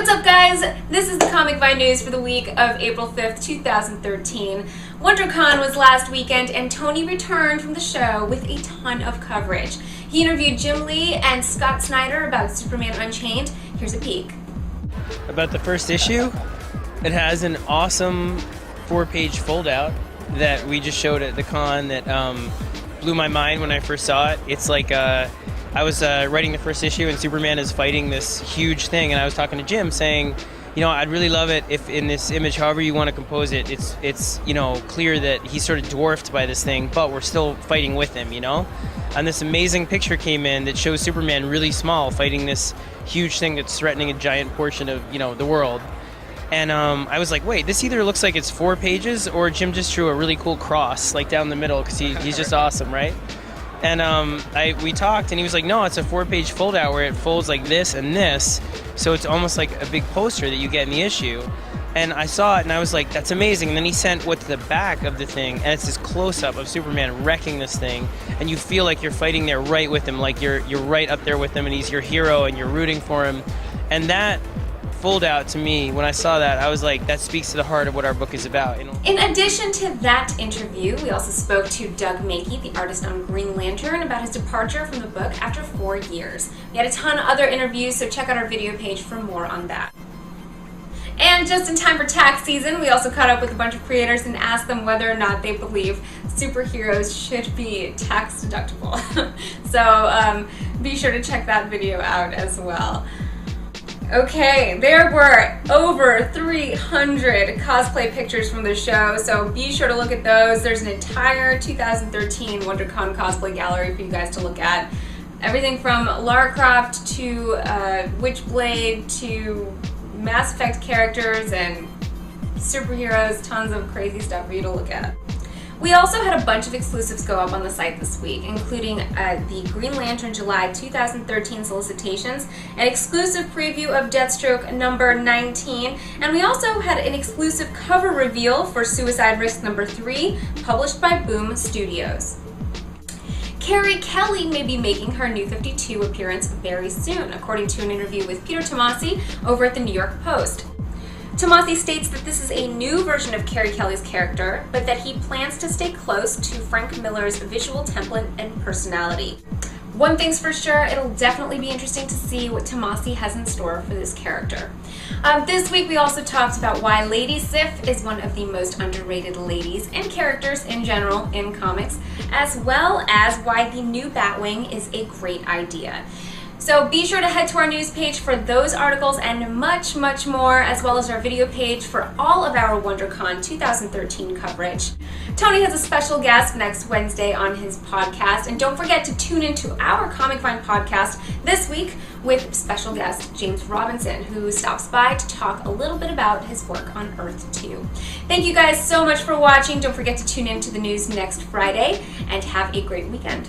What's up, guys? This is the Comic Vine news for the week of April 5th, 2013. WonderCon was last weekend, and Tony returned from the show with a ton of coverage. He interviewed Jim Lee and Scott Snyder about Superman Unchained. Here's a peek. About the first issue, it has an awesome 4-page foldout that we just showed at the con that blew my mind when I first saw it. It's like I was writing the first issue and Superman is fighting this huge thing, and I was talking to Jim saying, you know, I'd really love it if in this image, however you want to compose it, it's you know, clear that he's sort of dwarfed by this thing, but we're still fighting with him, you know? And this amazing picture came in that shows Superman really small fighting this huge thing that's threatening a giant portion of, you know, the world. And I was like, wait, this either looks like it's 4 pages or Jim just drew a really cool cross like down the middle because he's just awesome, right? And we talked, and he was like, no, it's a 4-page foldout where it folds like this and this, so it's almost like a big poster that you get in the issue. And I saw it, and I was like, that's amazing. And then he sent what's the back of the thing, and it's this close-up of Superman wrecking this thing, and you feel like you're fighting there right with him, like you're right up there with him, and he's your hero, and you're rooting for him. And that foldout, to me, when I saw that, I was like, that speaks to the heart of what our book is about. You know? In addition to that interview, we also spoke to Doug Mackey, the artist on Green Lantern, about his departure from the book after 4 years. We had a ton of other interviews, so check out our video page for more on that. And just in time for tax season, we also caught up with a bunch of creators and asked them whether or not they believe superheroes should be tax deductible. So be sure to check that video out as well. Okay, there were over 300 cosplay pictures from the show, so be sure to look at those. There's an entire 2013 WonderCon cosplay gallery for you guys to look at. Everything from Lara Croft to Witchblade to Mass Effect characters and superheroes, tons of crazy stuff for you to look at. We also had a bunch of exclusives go up on the site this week, including the Green Lantern July 2013 solicitations, an exclusive preview of Deathstroke number 19, and we also had an exclusive cover reveal for Suicide Risk number 3, published by Boom Studios. Carrie Kelly may be making her New 52 appearance very soon, according to an interview with Peter Tomasi over at the New York Post. Tomasi states that this is a new version of Carrie Kelly's character, but that he plans to stay close to Frank Miller's visual template and personality. One thing's for sure, it'll definitely be interesting to see what Tomasi has in store for this character. This week we also talked about why Lady Sif is one of the most underrated ladies and characters in general in comics, as well as why the new Batwing is a great idea. So be sure to head to our news page for those articles and much, much more, as well as our video page for all of our WonderCon 2013 coverage. Tony has a special guest next Wednesday on his podcast, and don't forget to tune into our Comic Vine podcast this week with special guest James Robinson, who stops by to talk a little bit about his work on Earth 2. Thank you guys so much for watching. Don't forget to tune in to the news next Friday, and have a great weekend.